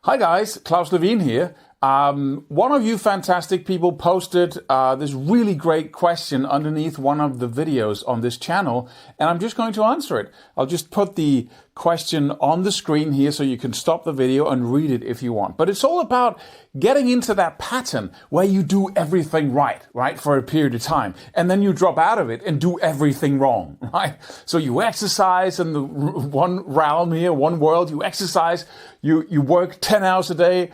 Hi guys, Klaus here. One of you fantastic people posted this really great question underneath one of the videos on this channel, and I'm just going to answer it. I'll just put the question on the screen here so you can stop the video and read it if you want. But it's all about getting into that pattern where you do everything right, for a period of time, and then you drop out of it and do everything wrong, right? So you exercise in the one realm here, one world, you exercise, you work 10 hours a day,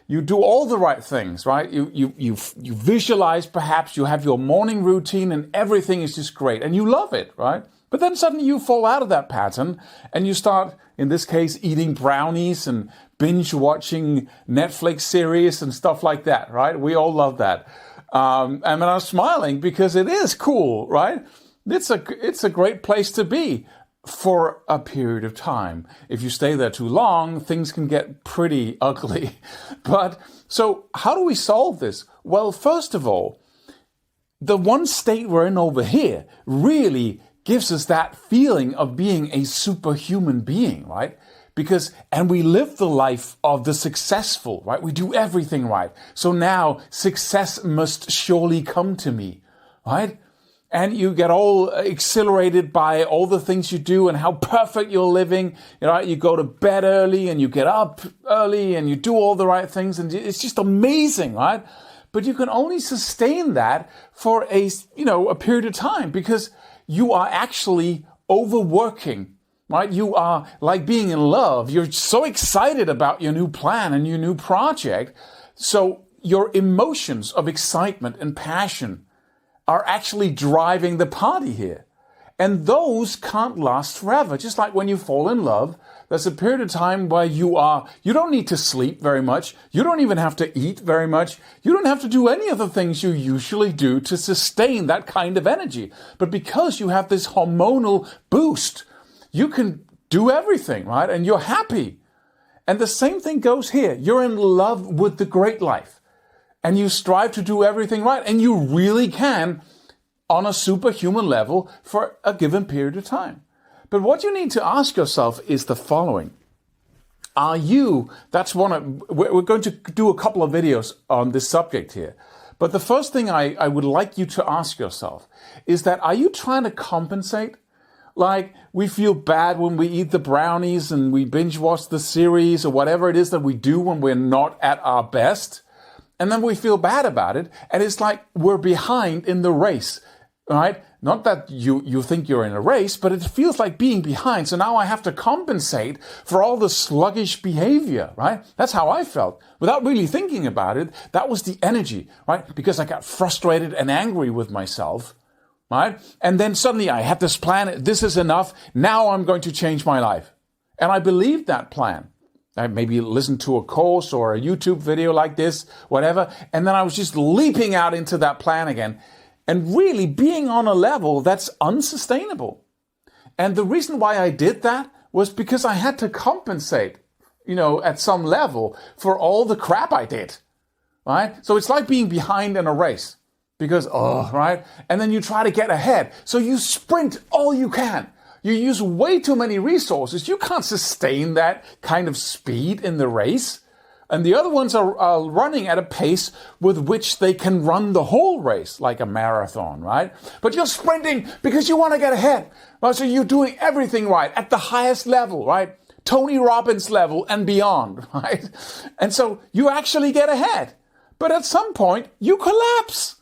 you do all the right things, right? You visualize, perhaps you have your morning routine and everything is just great and you love it, right? But then suddenly you fall out of that pattern and you start, in this case, eating brownies and binge watching Netflix series and stuff like that, right? We all love that. And I'm smiling because it is cool, right? It's a great place to be for a period of time. If you stay there too long, things can get pretty ugly. But so how do we solve this? Well, first of all, the one state we're in over here really gives us that feeling of being a superhuman being, right? And we live the life of the successful, right? We do everything right. So now success must surely come to me, right? And you get all exhilarated by all the things you do and how perfect you're living. You go to bed early and you get up early and you do all the right things. And it's just amazing, right? But you can only sustain that for a period of time because you are actually overworking, right? You are like being in love. You're so excited about your new plan and your new project. So your emotions of excitement and passion are actually driving the party here. And those can't last forever. Just like when you fall in love, there's a period of time where you don't need to sleep very much. You don't even have to eat very much. You don't have to do any of the things you usually do to sustain that kind of energy. But because you have this hormonal boost, you can do everything, right? And you're happy. And the same thing goes here. You're in love with the great life. And you strive to do everything right. And you really can on a superhuman level for a given period of time. But what you need to ask yourself is the following. We're going to do a couple of videos on this subject here. But the first thing I would like you to ask yourself is that, are you trying to compensate? Like, we feel bad when we eat the brownies and we binge watch the series or whatever it is that we do when we're not at our best. And then we feel bad about it. And it's like we're behind in the race, right? Not that you think you're in a race, but it feels like being behind. So now I have to compensate for all the sluggish behavior, right? That's how I felt. Without really thinking about it, that was the energy, right? Because I got frustrated and angry with myself, right? And then suddenly I had this plan. This is enough. Now I'm going to change my life. And I believed that plan. I maybe listened to a course or a YouTube video like this, whatever. And then I was just leaping out into that plan again and really being on a level that's unsustainable. And the reason why I did that was because I had to compensate, at some level for all the crap I did, right? So it's like being behind in a race because, right? And then you try to get ahead. So you sprint all you can. You use way too many resources. You can't sustain that kind of speed in the race. And the other ones are running at a pace with which they can run the whole race, like a marathon, right? But you're sprinting because you want to get ahead. Right? So you're doing everything right at the highest level, right? Tony Robbins level and beyond, right? And so you actually get ahead. But at some point, you collapse.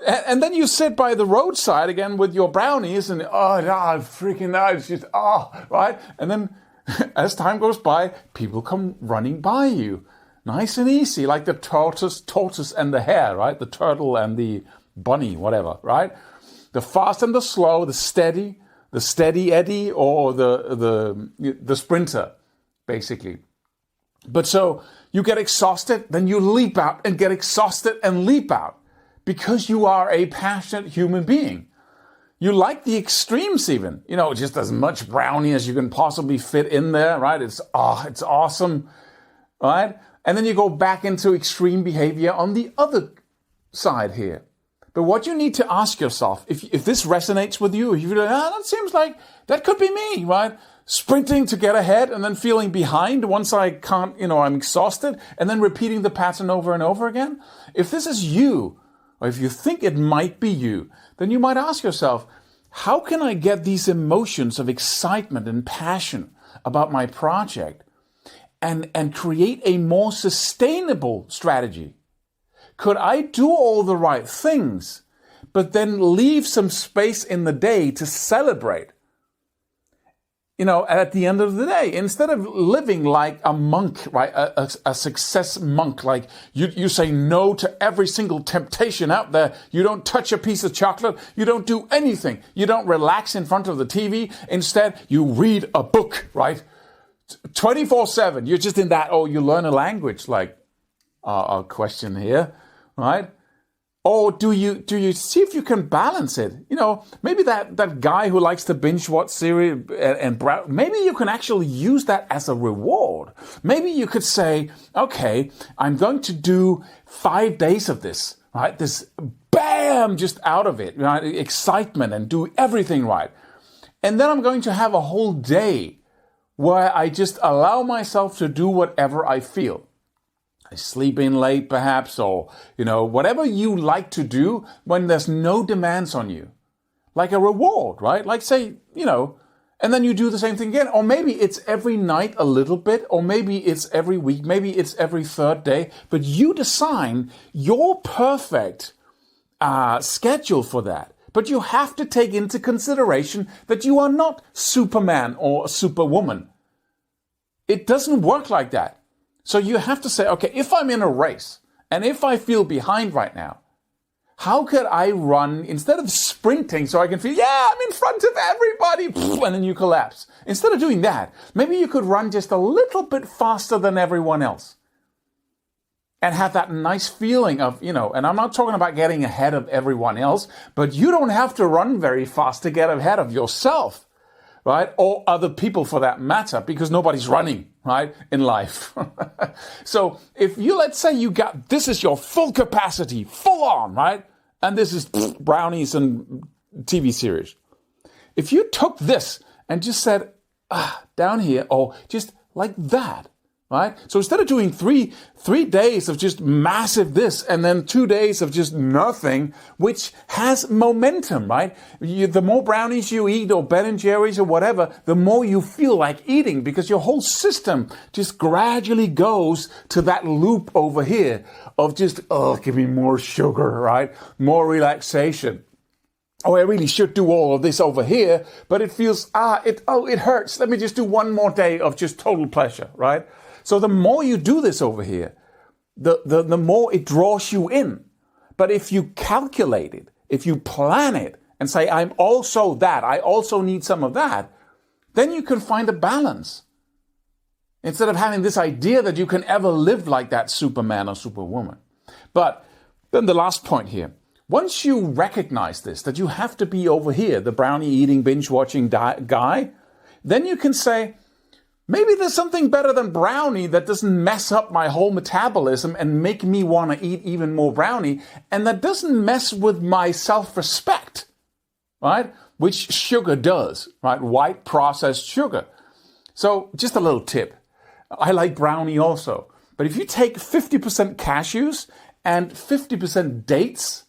And then you sit by the roadside again with your brownies and, freaking out, it's just, right? And then as time goes by, people come running by you. Nice and easy, like the tortoise and the hare, right? The turtle and the bunny, whatever, right? The fast and the slow, the steady Eddie, or the sprinter, basically. But so you get exhausted, then you leap out and get exhausted and leap out. Because you are a passionate human being. You like the extremes even. Just as much brownie as you can possibly fit in there, right? It's awesome, right? And then you go back into extreme behavior on the other side here. But what you need to ask yourself, if this resonates with you, if you go, that seems like that could be me, right? sprinting to get ahead and then feeling behind once I can't, I'm exhausted, and then repeating the pattern over and over again? If this is you, or if you think it might be you, then you might ask yourself, how can I get these emotions of excitement and passion about my project and create a more sustainable strategy? Could I do all the right things, but then leave some space in the day to celebrate? At the end of the day, instead of living like a monk, right, a success monk, like you say no to every single temptation out there. You don't touch a piece of chocolate. You don't do anything. You don't relax in front of the TV. Instead, you read a book, right? 24/7. You're just in that, you learn a language, like a question here, right? Or do you see if you can balance it? Maybe that guy who likes to binge watch series and browse, maybe you can actually use that as a reward. Maybe you could say, okay, I'm going to do 5 days of this, right? This bam, just out of it, right? Excitement, and do everything right. And then I'm going to have a whole day where I just allow myself to do whatever I feel. I sleep in late perhaps, or, whatever you like to do when there's no demands on you. Like a reward, right? Like say, and then you do the same thing again. Or maybe it's every night a little bit, or maybe it's every week, maybe it's every third day. But you design your perfect schedule for that. But you have to take into consideration that you are not Superman or Superwoman. It doesn't work like that. So you have to say, okay, if I'm in a race and if I feel behind right now, how could I run instead of sprinting so I can feel, I'm in front of everybody, and then you collapse. Instead of doing that, maybe you could run just a little bit faster than everyone else and have that nice feeling of, and I'm not talking about getting ahead of everyone else, but you don't have to run very fast to get ahead of yourself, right? Or other people for that matter, because nobody's running, right, in life. So if let's say this is your full capacity, full on, right? And this is brownies and TV series. If you took this and just said, down here, or just like that, right? So instead of doing three days of just massive this and then 2 days of just nothing, which has momentum, right? The more brownies you eat or Ben and Jerry's or whatever, the more you feel like eating, because your whole system just gradually goes to that loop over here of just, give me more sugar, right? More relaxation. Oh, I really should do all of this over here, but it feels, it hurts. Let me just do one more day of just total pleasure, right? So the more you do this over here, the more it draws you in. But if you calculate it, if you plan it and say, I'm also that, I also need some of that, then you can find a balance. Instead of having this idea that you can ever live like that Superman or Superwoman. But then the last point here, once you recognize this, that you have to be over here, the brownie eating, binge watching guy, then you can say, maybe there's something better than brownie that doesn't mess up my whole metabolism and make me want to eat even more brownie, and that doesn't mess with my self-respect, right? Which sugar does, right? White processed sugar. So just a little tip. I like brownie also. But if you take 50% cashews and 50% dates,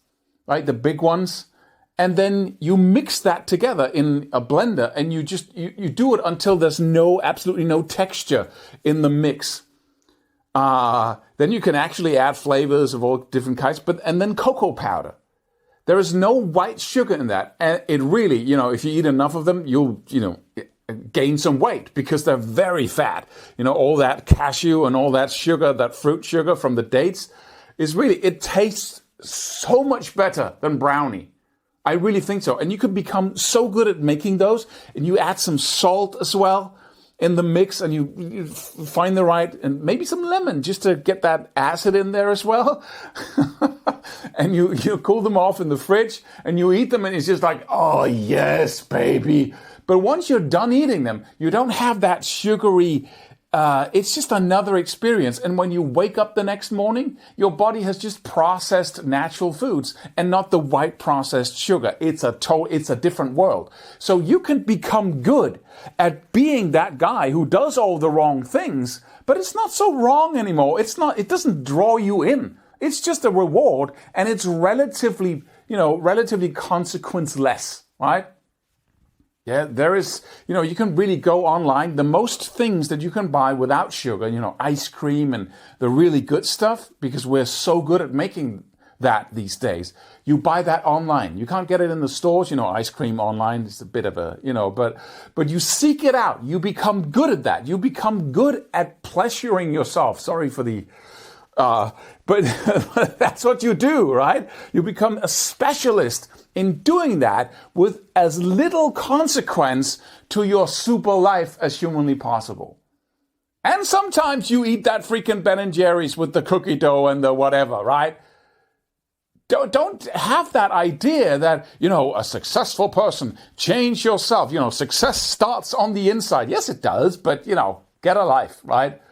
right, the big ones, and then you mix that together in a blender, and you do it until there's absolutely no texture in the mix. Then you can actually add flavors of all different kinds, and then cocoa powder. There is no white sugar in that, and it really, if you eat enough of them, you'll, gain some weight because they're very fat. All that cashew and all that sugar, that fruit sugar from the dates, it tastes so much better than brownie. I really think so. And you can become so good at making those, and you add some salt as well in the mix, and you find the right, and maybe some lemon just to get that acid in there as well. And you cool them off in the fridge, and you eat them, and it's just like, oh yes, baby. But once you're done eating them, you don't have that sugary it's just another experience. And when you wake up the next morning, your body has just processed natural foods and not the white processed sugar. It's a different world. So you can become good at being that guy who does all the wrong things, but it's not so wrong anymore. It doesn't draw you in. It's just a reward, and it's relatively consequence-less, right? Yeah, there is, you can really go online. The most things that you can buy without sugar, ice cream and the really good stuff, because we're so good at making that these days. You buy that online. You can't get it in the stores, ice cream online is a bit of a, but you seek it out. You become good at that. You become good at pleasuring yourself. Sorry for the, but that's what you do, right? You become a specialist in doing that with as little consequence to your super life as humanly possible. And sometimes you eat that freaking Ben & Jerry's with the cookie dough and the whatever, right? Don't have that idea that, a successful person, change yourself. Success starts on the inside. Yes, it does, but, get a life, right?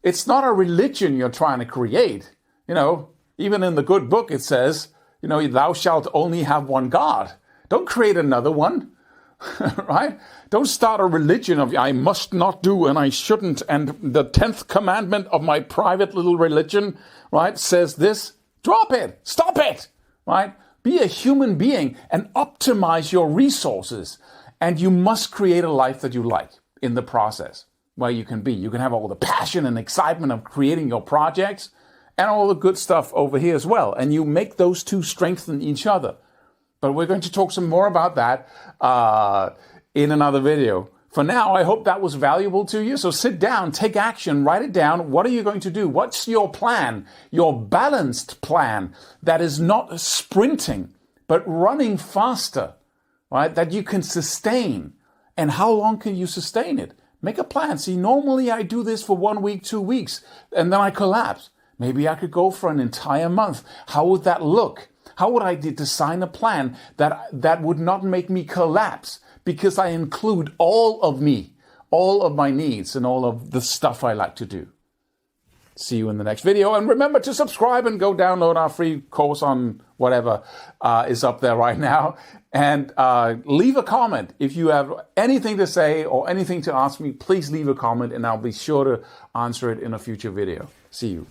It's not a religion you're trying to create. Even in the good book, it says, thou shalt only have one God. Don't create another one, right? Don't start a religion of I must not do and I shouldn't. And the 10th commandment of my private little religion, right, says this. Drop it. Stop it, right? Be a human being and optimize your resources. And you must create a life that you like in the process, where you can be. You can have all the passion and excitement of creating your projects and all the good stuff over here as well. And you make those two strengthen each other. But we're going to talk some more about that in another video. For now, I hope that was valuable to you. So sit down, take action, write it down. What are you going to do? What's your plan? Your balanced plan that is not sprinting, but running faster, right? That you can sustain. And how long can you sustain it? Make a plan. See, normally I do this for 1 week, 2 weeks, and then I collapse. Maybe I could go for an entire month. How would that look? How would I design a plan that would not make me collapse? Because I include all of me, all of my needs, and all of the stuff I like to do. See you in the next video. And remember to subscribe and go download our free course on whatever is up there right now. And leave a comment. If you have anything to say or anything to ask me, please leave a comment and I'll be sure to answer it in a future video. See you.